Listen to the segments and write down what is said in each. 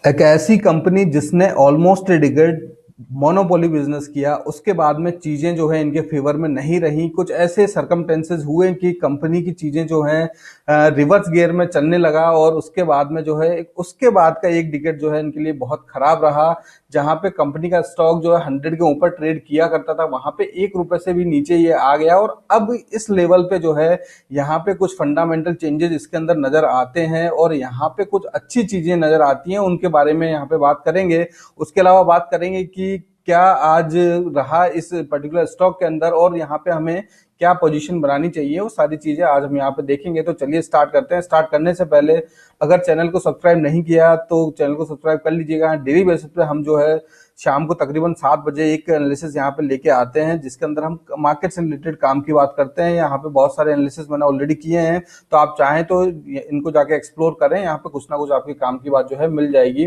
एक ऐसी कंपनी जिसने ऑलमोस्ट डिकेड मोनोपोली बिजनेस किया, उसके बाद में चीजें जो है इनके फेवर में नहीं रही। कुछ ऐसे सरकमटेंसेस हुए कि कंपनी की चीजें जो है रिवर्स गियर में चलने लगा, और उसके बाद में जो है उसके बाद का एक डिकेड जो है इनके लिए बहुत खराब रहा। जहां पे कंपनी का स्टॉक जो है 100 के ऊपर ट्रेड किया करता था, वहां पे 1 रुपए से भी नीचे ये आ गया। और अब इस लेवल पे जो है यहाँ पे कुछ फंडामेंटल चेंजेस इसके अंदर नजर आते हैं, और यहाँ पे कुछ अच्छी चीजें नजर आती हैं, उनके बारे में यहाँ पे बात करेंगे। उसके अलावा बात करेंगे कि क्या आज रहा इस पर्टिकुलर स्टॉक के अंदर, और यहाँ पे हमें क्या पोजीशन बनानी चाहिए, वो सारी चीजें आज हम यहाँ पे देखेंगे। तो चलिए स्टार्ट करते हैं। स्टार्ट करने से पहले अगर चैनल को सब्सक्राइब नहीं किया तो चैनल को सब्सक्राइब कर लीजिएगा। डेली बेसिस पे हम जो है शाम को तकरीबन 7 बजे एक एनालिसिस यहाँ पे लेके आते हैं, जिसके अंदर हम मार्केट से रिलेटेड काम की बात करते हैं। यहाँ पे बहुत सारे एनालिसिस मैंने ऑलरेडी किए हैं, तो आप चाहें तो इनको जाके एक्सप्लोर करें। यहाँ पे कुछ ना कुछ आपके काम की बात जो है मिल जाएगी।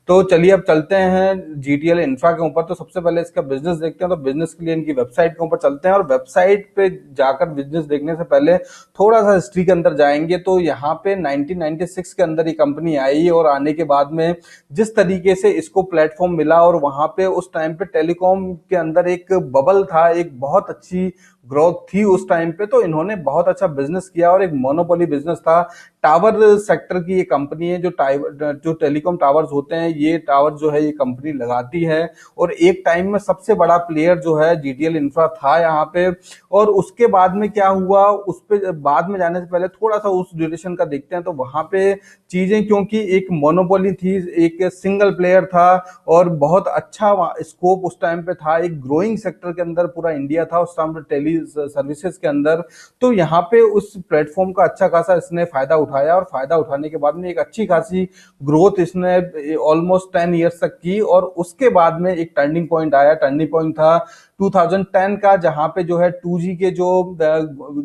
तो चलिए अब चलते हैं जीटीएल इंफ्रा के ऊपर। तो सबसे पहले इसका बिजनेस देखते हैं। तो बिजनेस के लिए इनकी वेबसाइट के ऊपर चलते हैं, और वेबसाइट पे जाकर बिजनेस देखने से पहले थोड़ा सा हिस्ट्री के अंदर जाएंगे। तो यहाँ पे 1996 के अंदर ये कंपनी आई, और आने के बाद में जिस तरीके से इसको प्लेटफॉर्म मिला, और वहां पे उस टाइम पे टेलीकॉम के अंदर एक बबल था, एक बहुत अच्छी ग्रोथ थी उस टाइम पे। तो इन्होंने बहुत अच्छा बिजनेस किया, और एक मोनोपोली बिजनेस था। टावर सेक्टर की ये कंपनी है, जो टेलीकॉम टावर्स होते हैं, ये टावर जो है ये कंपनी लगाती है। और एक टाइम में सबसे बड़ा प्लेयर जो है जीटीएल इंफ्रा था यहाँ पे। और उसके बाद में क्या हुआ, उस पे बाद में जाने से पहले थोड़ा सा उस ड्यूरेशन का देखते हैं। तो वहां पे चीजें, क्योंकि एक मोनोपोली थी, एक सिंगल प्लेयर था, और बहुत अच्छा स्कोप उस टाइम पे था, एक ग्रोइंग सेक्टर के अंदर पूरा इंडिया था उस टाइम पे टेली सर्विसेज के अंदर। तो यहाँ पे उस प्लेटफॉर्म का अच्छा खासा इसने फायदा उठाया, और फायदा उठाने के बाद में एक अच्छी खासी ग्रोथ इसने ऑलमोस्ट 10 ईयर्स तक की। और उसके बाद में एक टर्निंग पॉइंट आया। टर्निंग पॉइंट था 2010 का, जहां पे जो है 2G के जो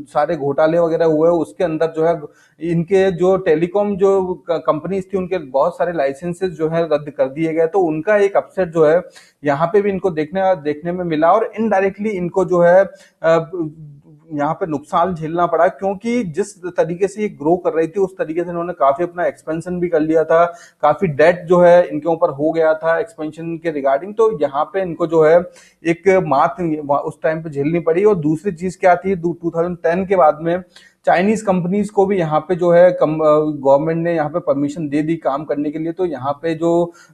सारे घोटाले वगैरह हुए, उसके अंदर जो है इनके जो टेलीकॉम जो कंपनीज थी, उनके बहुत सारे लाइसेंसेस जो है रद्द कर दिए गए। तो उनका एक अपसेट जो है यहाँ पे भी इनको देखने में मिला, और इनडायरेक्टली इनको जो है यहाँ पे नुकसान झेलना पड़ा, क्योंकि जिस तरीके से ये ग्रो कर रही थी उस तरीके से इन्होंने काफी अपना एक्सपेंशन भी कर लिया था। काफी डेट जो है इनके ऊपर हो गया था एक्सपेंशन के रिगार्डिंग। तो यहाँ पे इनको जो है एक मात उस टाइम पे झेलनी पड़ी। और दूसरी चीज क्या थी, 2010 के बाद में चाइनीज कंपनीज को भी यहाँ पे जो है गवर्नमेंट ने यहाँ पे परमिशन दे दी काम करने के लिए। तो यहाँ पे जो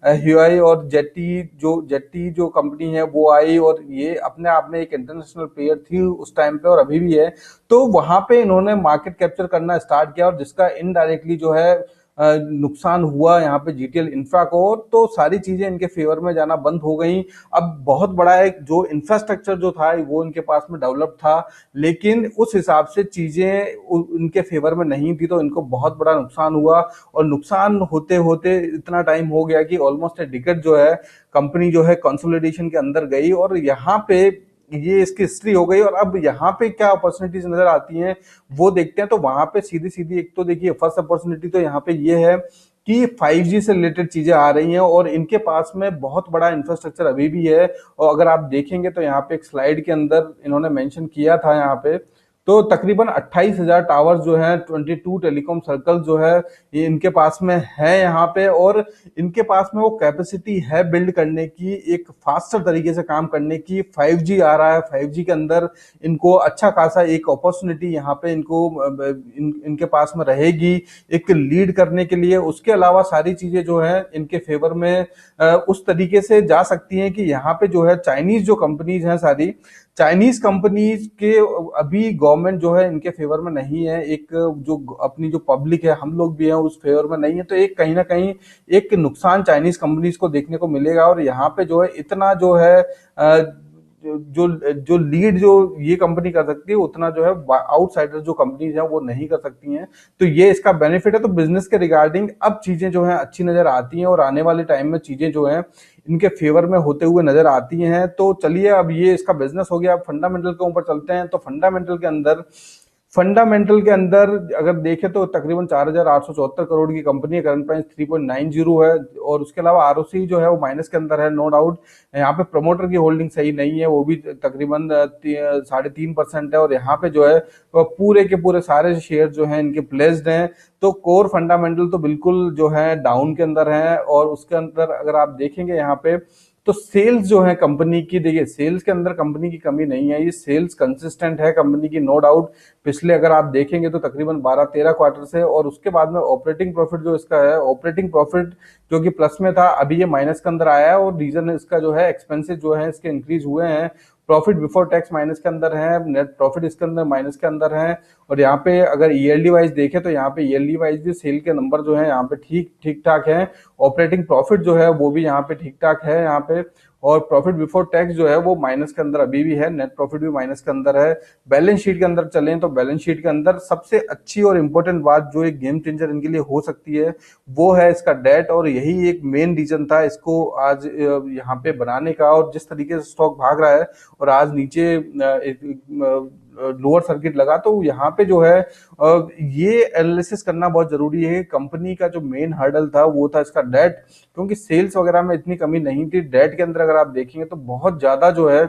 ह्यूआई और जेटी जो कंपनी है वो आई, और ये अपने आप में एक इंटरनेशनल प्लेयर थी उस टाइम पे, और अभी भी है। तो वहां पे इन्होंने मार्केट कैप्चर करना स्टार्ट किया, और जिसका इनडायरेक्टली जो है नुकसान हुआ यहाँ पे जीटीएल इंफ्रा को। तो सारी चीजें इनके फेवर में जाना बंद हो गई। अब बहुत बड़ा एक जो इंफ्रास्ट्रक्चर जो था वो इनके पास में डेवलप था, लेकिन उस हिसाब से चीजें इनके फेवर में नहीं थी। तो इनको बहुत बड़ा नुकसान हुआ, और नुकसान होते होते इतना टाइम हो गया कि ऑलमोस्ट डिकेड जो है कंपनी जो है कंसोलिडेशन के अंदर गई। और यहाँ पे ये इसकी हिस्ट्री हो गई। और अब यहाँ पे क्या अपॉर्चुनिटीज नजर आती हैं वो देखते हैं। तो वहां पे सीधी सीधी एक तो देखिए, फर्स्ट अपॉर्चुनिटी तो यहाँ पे ये है कि 5G से रिलेटेड चीजें आ रही हैं, और इनके पास में बहुत बड़ा इंफ्रास्ट्रक्चर अभी भी है। और अगर आप देखेंगे तो यहाँ पे एक स्लाइड के अंदर इन्होंने मेंशन किया था यहाँ पे, तो तकरीबन 28,000 टावर्स जो है, 22 टेलीकॉम सर्कल जो है ये इनके पास में है यहाँ पे। और इनके पास में वो कैपेसिटी है बिल्ड करने की, एक फास्टर तरीके से काम करने की। 5G आ रहा है, 5G के अंदर इनको अच्छा खासा एक अपॉर्चुनिटी यहाँ पे इनके पास में रहेगी एक लीड करने के लिए। उसके अलावा सारी चीजें जो है इनके फेवर में उस तरीके से जा सकती हैं कि यहाँ पे जो है चाइनीज जो कंपनीज हैं, सारी चाइनीज कंपनीज के अभी गवर्नमेंट जो है इनके फेवर में नहीं है। एक जो अपनी जो पब्लिक है, हम लोग भी हैं, उस फेवर में नहीं है। तो एक कहीं ना कहीं एक नुकसान चाइनीज कंपनीज को देखने को मिलेगा। और यहाँ पे जो है इतना जो है जो जो लीड जो ये कंपनी कर सकती है, उतना जो है आउटसाइडर जो कंपनीज हैं वो नहीं कर सकती हैं। तो ये इसका बेनिफिट है। तो बिजनेस के रिगार्डिंग अब चीजें जो है अच्छी नजर आती हैं, और आने वाले टाइम में चीजें जो है इनके फेवर में होते हुए नजर आती हैं। तो चलिए, अब ये इसका बिजनेस हो गया। अब फंडामेंटल के ऊपर चलते हैं। तो फंडामेंटल के अंदर फंडामेंटल के अंदर अगर देखें तो तकरीबन 4,874 करोड़ की कंपनी है, करंट प्राइस 3.90 है, और उसके अलावा आरओसी जो है वो माइनस के अंदर है, नो डाउट। यहाँ पे प्रमोटर की होल्डिंग सही नहीं है, वो भी तकरीबन 3.5% है, और यहाँ पे जो है पूरे के पूरे सारे शेयर जो हैं इनके प्लेस्ड हैं। तो कोर फंडामेंटल तो बिल्कुल जो है डाउन के अंदर है। और उसके अंदर अगर आप देखेंगे यहाँ पे तो सेल्स जो है कंपनी की, देखिए सेल्स के अंदर कंपनी की कमी नहीं है, ये सेल्स कंसिस्टेंट है कंपनी की, नो डाउट। पिछले अगर आप देखेंगे तो तकरीबन 12-13 क्वार्टर से, और उसके बाद में ऑपरेटिंग प्रॉफिट जो इसका है, ऑपरेटिंग प्रॉफिट जो कि प्लस में था अभी ये माइनस के अंदर आया है, और रीजन इसका जो है एक्सपेंसेस जो है इसके इंक्रीज हुए हैं। प्रॉफिट बिफोर टैक्स माइनस के अंदर है, नेट प्रॉफिट इसके अंदर माइनस के अंदर है। और यहाँ पे अगर ईयरली वाइज देखें तो यहाँ पे ईयरली वाइज भी सेल के नंबर जो है यहाँ पे ठीक ठाक है। ऑपरेटिंग प्रॉफिट जो है वो भी यहाँ पे ठीक ठाक है यहाँ पे। और प्रॉफिट बिफोर टैक्स जो है वो माइनस के अंदर अभी भी है, नेट प्रॉफिट भी माइनस के अंदर है। बैलेंस शीट के अंदर चलें तो बैलेंस शीट के अंदर सबसे अच्छी और इंपॉर्टेंट बात जो एक गेम चेंजर इनके लिए हो सकती है वो है इसका डेट, और यही एक मेन रीजन था इसको आज यहाँ पे बनाने का। और जिस तरीके से स्टॉक भाग रहा है और आज नीचे लोअर सर्किट लगा, तो यहाँ पे जो है ये एनालिसिस करना बहुत जरूरी है। कंपनी का जो मेन हर्डल था वो था इसका डेट, क्योंकि सेल्स वगैरह में इतनी कमी नहीं थी। डेट के अंदर अगर आप देखेंगे तो बहुत ज्यादा जो है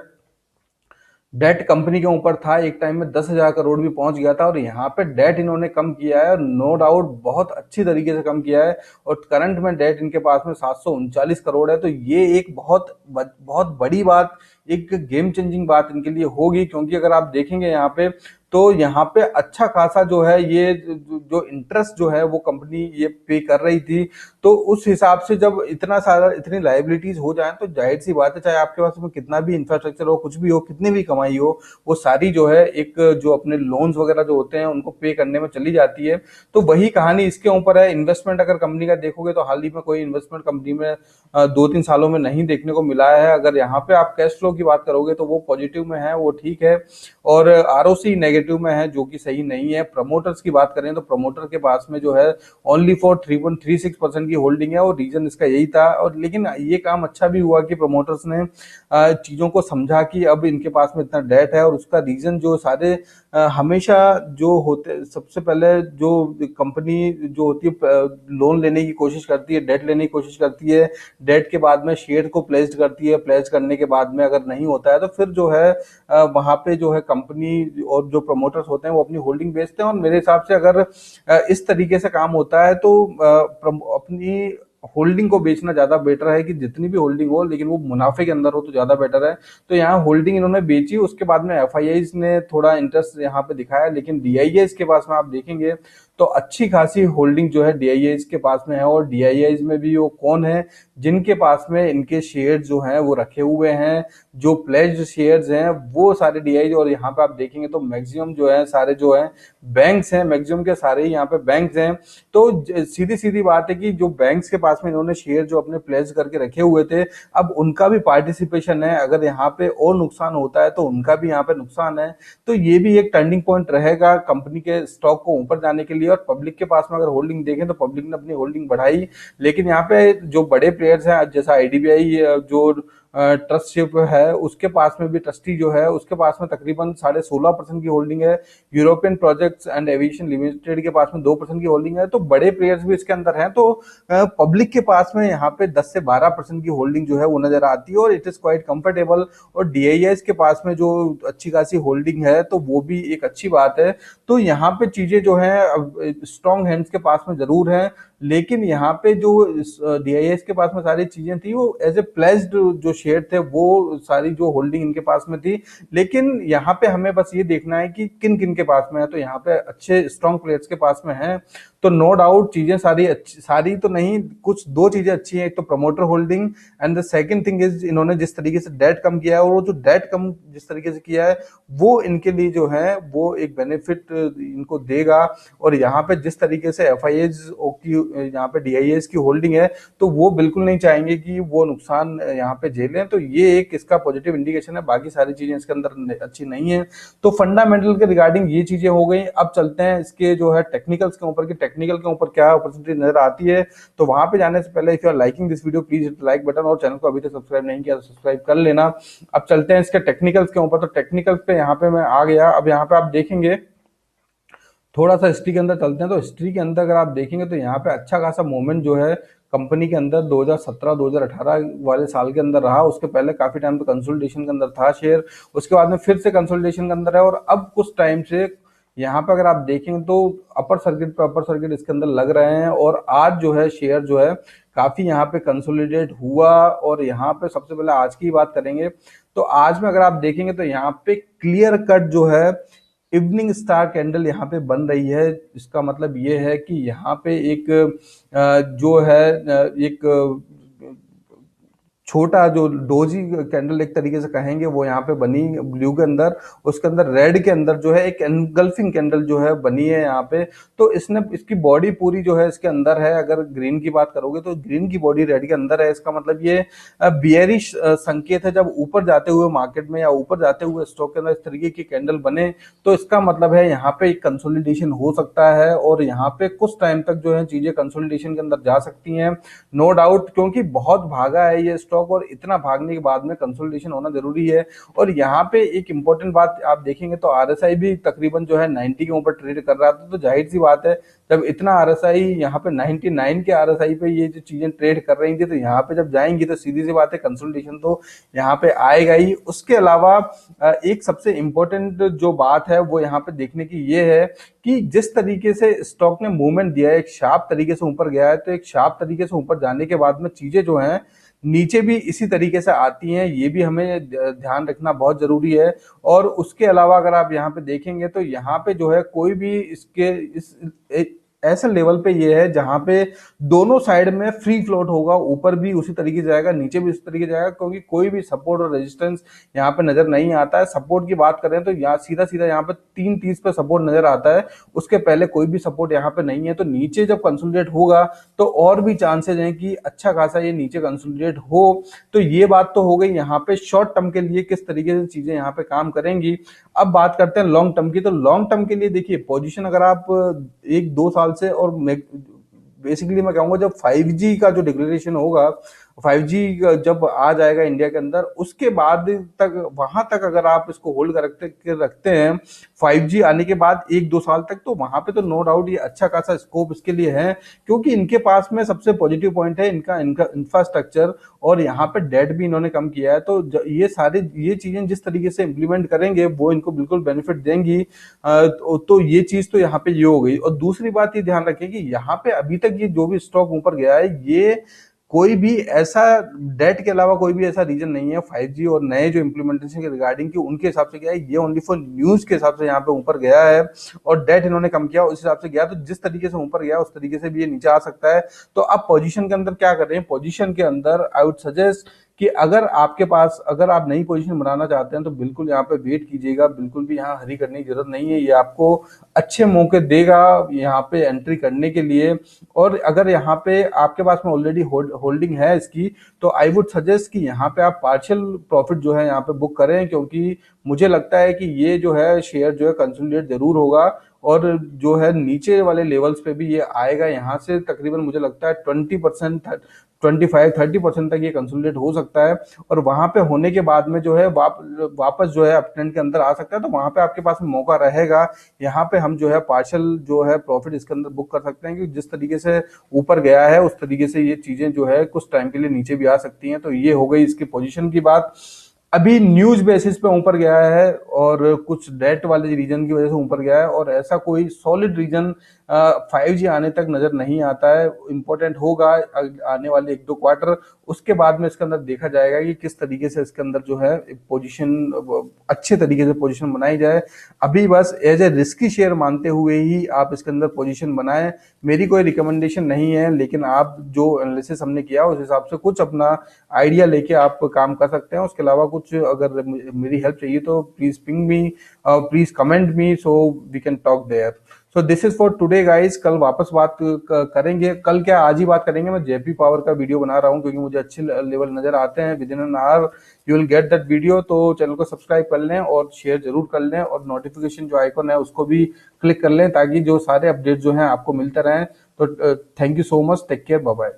डेट कंपनी के ऊपर था, एक टाइम में 10,000 करोड़ भी पहुंच गया था, और यहाँ पे डेट इन्होंने कम किया है, नो डाउट बहुत अच्छी तरीके से कम किया है। और करंट में डेट इनके पास में 739 करोड़ है। तो ये एक बहुत बहुत बड़ी बात, एक गेम चेंजिंग बात इनके लिए होगी, क्योंकि अगर आप देखेंगे यहाँ पे तो यहाँ पे अच्छा खासा जो है ये जो इंटरेस्ट जो है वो कंपनी ये पे कर रही थी। तो उस हिसाब से जब इतना सारा इतनी लाइबिलिटीज हो जाए तो जाहिर सी बात है, चाहे आपके पास में कितना भी इंफ्रास्ट्रक्चर हो, कुछ भी हो, कितनी भी कमाई हो, वो सारी जो है एक जो अपने लोन्स वगैरह जो होते हैं उनको पे करने में चली जाती है। तो वही कहानी इसके ऊपर है। इन्वेस्टमेंट अगर कंपनी का देखोगे तो हाल ही में कोई इन्वेस्टमेंट कंपनी में 2-3 सालों में नहीं देखने को मिला है। अगर यहाँ पे आप कैश फ्लो की बात करोगे तो वो पॉजिटिव में है, वो ठीक है, और आरओसी नेगेटिव में है जो कि सही नहीं है। प्रमोटर्स की बात करें तो प्रमोटर के पास में जो है ओनली फॉर 3.36% की होल्डिंग है, और रीजन इसका यही था। और लेकिन ये काम अच्छा भी हुआ कि प्रमोटर्स ने चीजों को समझा कि अब इनके पास में इतना डेट है, और उसका रीजन जो सारे हमेशा जो होते, सबसे पहले जो कंपनी जो होती है लोन लेने की कोशिश करती है, डेट लेने की कोशिश करती है, डेट के बाद में शेयर को प्लेस्ड करती है, प्लेस करने के बाद में अगर नहीं होता है तो फिर जो है वहां पे जो है कंपनी और जो प्रमोटर्स होते हैं वो अपनी होल्डिंग बेचते हैं। और मेरे हिसाब से अगर इस तरीके से काम होता है तो अपनी होल्डिंग को बेचना ज्यादा बेटर है, कि जितनी भी होल्डिंग हो लेकिन वो मुनाफे के अंदर हो तो ज्यादा बेटर है। तो यहाँ होल्डिंग इन्होंने बेची, उसके बाद में एफआईआईज ने थोड़ा इंटरेस्ट यहाँ पे दिखाया, लेकिन डीआईआईज के पास में आप देखेंगे तो अच्छी खासी होल्डिंग जो है डीआईआईज के पास में है। और डीआईआईज में भी वो कौन है जिनके पास में इनके शेयर जो हैं वो रखे हुए हैं, जो प्लेज्ड शेयर्स हैं वो सारे डीआईआईज। और यहाँ पे आप देखेंगे तो मैक्सिमम जो है सारे जो है बैंक्स हैं, मैक्सिमम के सारे ही यहाँ पे बैंक्स हैं। तो सीधी सीधी बात है कि जो बैंक्स के पास में इन्होंने शेयर जो अपने प्लेज करके रखे हुए थे, अब उनका भी पार्टिसिपेशन है। अगर यहाँ पे और नुकसान होता है तो उनका भी यहाँ पे नुकसान है। तो ये भी एक टर्निंग पॉइंट रहेगा कंपनी के स्टॉक को ऊपर जाने के लिए। और पब्लिक के पास में अगर होल्डिंग देखें तो पब्लिक ने अपनी होल्डिंग बढ़ाई, लेकिन यहाँ पे जो बड़े प्लेयर्स हैं जैसा आईडीबीआई जो ट्रस्टशिप है उसके पास में भी, ट्रस्टी जो है उसके पास में तकरीबन 16.5% की होल्डिंग है। European projects and aviation limited के पास में 2% की होल्डिंग है। तो बड़े प्लेयर्स भी इसके अंदर हैं। तो पब्लिक के पास में यहाँ पे 10 से 12% की होल्डिंग जो है वो नजर आती है, और इट इज क्वाइट कंफर्टेबल। और डीआईएस के पास में जो अच्छी खासी होल्डिंग है तो वो भी एक अच्छी बात है। तो यहाँ पे चीजें जो है स्ट्रॉन्ग हैंड्स के पास में जरूर है, लेकिन यहाँ पे जो डीआईएस के पास में सारी चीजें थी वो एज ए प्लेस्ड जो शेयर थे वो सारी जो होल्डिंग इनके पास में थी। लेकिन यहाँ पे हमें बस ये देखना है कि किन किन के पास में है। तो यहाँ पे अच्छे स्ट्रॉन्ग प्लेयर्स के पास में है, तो नो डाउट चीजें सारी अच्छी, सारी तो नहीं, कुछ दो चीजें अच्छी हैं। एक तो promoter holding, and the second thing is इन्होंने जिस तरीके से डेट कम किया है, और वो जो डेट कम जिस तरीके से किया है वो इनके लिए जो है वो एक बेनिफिट इनको देगा। और यहाँ पे जिस तरीके से एफआईएज की यहाँ पे डीआईएस की होल्डिंग है तो वो बिल्कुल नहीं चाहेंगे कि वो नुकसान यहाँ पे झेलें। तो ये एक इसका पॉजिटिव इंडिकेशन है, बाकी सारी चीजें इसके अंदर अच्छी नहीं है। तो फंडामेंटल के रिगार्डिंग ये चीजें हो गई। अब चलते हैं इसके जो है टेक्निकल्स के ऊपर, कि टेक्निकल के ऊपर क्या अपॉर्चुनिटी नजर आती है। तो वहां पे जाने से पहले if you are liking this video please hit like button, और चैनल को अभी तक सब्सक्राइब नहीं किया तो सब्सक्राइब कर लेना। अब चलते हैं इसके टेक्निकल्स के ऊपर। तो टेक्निकल्स पे यहाँ पे मैं आ गया। अब यहाँ पे आप देखेंगे थोड़ा सा हिस्ट्री के अंदर चलते हैं, तो हिस्ट्री के अंदर अगर आप देखेंगे तो यहाँ पे अच्छा खासा मूवमेंट जो है कंपनी के अंदर 2017-2018 वाले साल के अंदर रहा। उसके पहले काफी टाइम तो कंसोलिडेशन के अंदर था शेयर, उसके बाद में फिर से कंसोलिडेशन के अंदर है, और अब कुछ टाइम से यहाँ पे अगर आप देखेंगे तो अपर सर्किट पे अपर सर्किट इसके अंदर लग रहे हैं, और आज जो है शेयर जो है काफी यहाँ पे कंसोलिडेट हुआ। और यहाँ पे सबसे पहले आज की बात करेंगे, तो आज में अगर आप देखेंगे तो यहाँ पे क्लियर कट जो है इवनिंग स्टार कैंडल यहाँ पे बन रही है। इसका मतलब ये है कि यहाँ पे एक जो है एक छोटा जो डोजी कैंडल एक तरीके से कहेंगे वो यहाँ पे बनी ब्लू के अंदर, उसके अंदर रेड के अंदर जो है एक एनगल्फिंग कैंडल जो है बनी है यहाँ पे। तो इसने इसकी बॉडी पूरी जो है इसके अंदर है। अगर ग्रीन की बात करोगे तो ग्रीन की बॉडी रेड के अंदर है। इसका मतलब ये बियरिश संकेत है। जब ऊपर जाते हुए मार्केट में या ऊपर जाते हुए स्टॉक के अंदर इस तरीके की कैंडल बने तो इसका मतलब है यहाँ पे एक कंसोलिडेशन हो सकता है, और यहाँ पे कुछ टाइम तक जो है चीजें कंसोलिडेशन के अंदर जा सकती हैं, नो डाउट, क्योंकि बहुत भागा है ये स्टॉक, और इतना भागने के बाद में कंसोलिडेशन होना जरूरी है। और यहाँ पे एक इंपॉर्टेंट बात आप देखेंगे तो आरएसआई भी तकरीबन जो है 90 के ऊपर ट्रेड कर रहा था। तो जाहिर सी बात है जब इतना आरएसआई यहाँ पे 99 के आरएसआई पे ये जो चीजें ट्रेड कर रही थी, तो यहाँ पे जब जाएंगी तो सीधी सी बात है कंसोलिडेशन तो यहाँ पे आएगा ही। उसके अलावा एक सबसे इंपॉर्टेंट जो बात है वो यहाँ पे देखने की ये है कि जिस तरीके से स्टॉक ने मूवमेंट दिया है, एक शार्प तरीके से ऊपर गया है, तो एक शार्प तरीके से ऊपर जाने के बाद में चीजें जो हैं नीचे भी इसी तरीके से आती हैं, ये भी हमें ध्यान रखना बहुत जरूरी है। और उसके अलावा अगर आप यहाँ पे देखेंगे तो यहाँ पे जो है कोई भी इसके इस ऐसे लेवल पे ये है जहां पे दोनों साइड में फ्री फ्लोट होगा, ऊपर भी उसी तरीके से जाएगा, नीचे भी उसी तरीके से जाएगा, क्योंकि कोई भी सपोर्ट और रेजिस्टेंस यहाँ पे नजर नहीं आता है। सपोर्ट की बात करें तो यहाँ सीधा सीधा यहाँ पे 330 पे सपोर्ट नजर आता है, उसके पहले कोई भी सपोर्ट यहाँ पे नहीं है। तो नीचे जब कंसोलिडेट होगा तो और भी चांसेस हैं कि अच्छा खासा ये नीचे कंसोलिडेट हो। तो ये बात तो हो गई यहाँ पे शॉर्ट टर्म के लिए किस तरीके से चीजें यहाँ पे काम करेंगी। अब बात करते हैं लॉन्ग टर्म की। तो लॉन्ग टर्म के लिए देखिए पोजीशन अगर आप 1-2 साल से, और बेसिकली मैं कहूंगा जब 5G का जो डिक्लेरेशन होगा, 5G जब आ जाएगा इंडिया के अंदर, उसके बाद तक वहां तक अगर आप इसको होल्ड कर रखते हैं 5G आने के बाद 1-2 साल तक, तो वहां पे तो नो डाउट ये अच्छा खासा स्कोप इसके लिए है, क्योंकि इनके पास में सबसे पॉजिटिव पॉइंट है इनका इनका इंफ्रास्ट्रक्चर, और यहाँ पे डेट भी इन्होंने कम किया है। तो ये चीजें जिस तरीके से इंप्लीमेंट करेंगे वो इनको बिल्कुल बेनिफिट देंगी। तो ये चीज तो यहाँ पे ये हो गई। और दूसरी बात ये ध्यान रखें कि यहाँ पे अभी तक ये जो भी स्टॉक ऊपर गया है, ये कोई भी ऐसा डेट के अलावा कोई भी ऐसा रीजन नहीं है 5G और नए जो इम्प्लीमेंटेशन के रिगार्डिंग की उनके हिसाब से गया है। ये ओनली फॉर न्यूज के हिसाब से यहाँ पे ऊपर गया है, और डेट इन्होंने कम किया उस हिसाब से गया। तो जिस तरीके से ऊपर गया उस तरीके से भी ये नीचे आ सकता है। तो आप पोजीशन के अंदर क्या कर रहे हैं, पोजीशन के अंदर आई वुड सजेस्ट कि अगर आपके पास, अगर आप नई पोजीशन बनाना चाहते हैं तो बिल्कुल यहाँ पे वेट कीजिएगा, बिल्कुल भी यहाँ हरी करने की जरूरत नहीं है। ये आपको अच्छे मौके देगा यहाँ पे एंट्री करने के लिए। और अगर यहाँ पे आपके पास में ऑलरेडी होल्डिंग है इसकी, तो आई वुड सजेस्ट कि यहाँ पे आप पार्शियल प्रॉफिट जो है यहाँ पे बुक करें, क्योंकि मुझे लगता है कि ये जो है शेयर जो है कंसोलिडेट जरूर होगा, और जो है नीचे वाले लेवल्स पे भी ये आएगा। यहाँ से तकरीबन मुझे लगता है 20%, 25-30% तक ये कंसोलिडेट हो सकता है, और वहां पे होने के बाद में जो है वापस जो है अपट्रेंड के अंदर आ सकता है। तो वहां पे आपके पास में मौका रहेगा, यहाँ पे हम जो है पार्शियल जो है प्रॉफिट इसके अंदर बुक कर सकते हैं, क्योंकि जिस तरीके से ऊपर गया है उस तरीके से ये चीजें जो है कुछ टाइम के लिए नीचे भी आ सकती हैं। तो ये हो गई इसकी पोजीशन की बात। अभी न्यूज बेसिस पे ऊपर गया है, और कुछ डेट वाले रीजन की वजह से ऊपर गया है, और ऐसा कोई सॉलिड रीजन 5G आने तक नजर नहीं आता है। इंपॉर्टेंट होगा आने वाले 1-2 क्वार्टर, उसके बाद में इसके अंदर देखा जाएगा कि किस तरीके से इसके अंदर जो है पोजीशन अच्छे तरीके से पोजीशन बनाई जाए। अभी बस एज ए रिस्की शेयर मानते हुए ही आप इसके अंदर पोजीशन बनाएं। मेरी कोई रिकमेंडेशन नहीं है, लेकिन आप जो एनालिसिस हमने किया उस हिसाब से कुछ अपना आइडिया लेके आप काम कर सकते हैं। उसके अलावा कुछ अगर मेरी हेल्प चाहिए तो please ping me, please comment me, so we can talk there. So this is for today guys. कल वापस बात करेंगे। कल क्या, आज ही बात करेंगे। मैं जेपी पावर का वीडियो बना रहा हूँ क्योंकि मुझे अच्छे लेवल नजर आते हैं। With in an hour you will get that video. तो चैनल को सब्सक्राइब कर लें और शेयर जरूर कर लें, और नोटिफिकेशन जो आइकन है उसको भी क्लिक कर लें, ताकि जो सारे अपडेट जो हैं आपको मिलते रहें। तो thank you so much, take care, bye bye.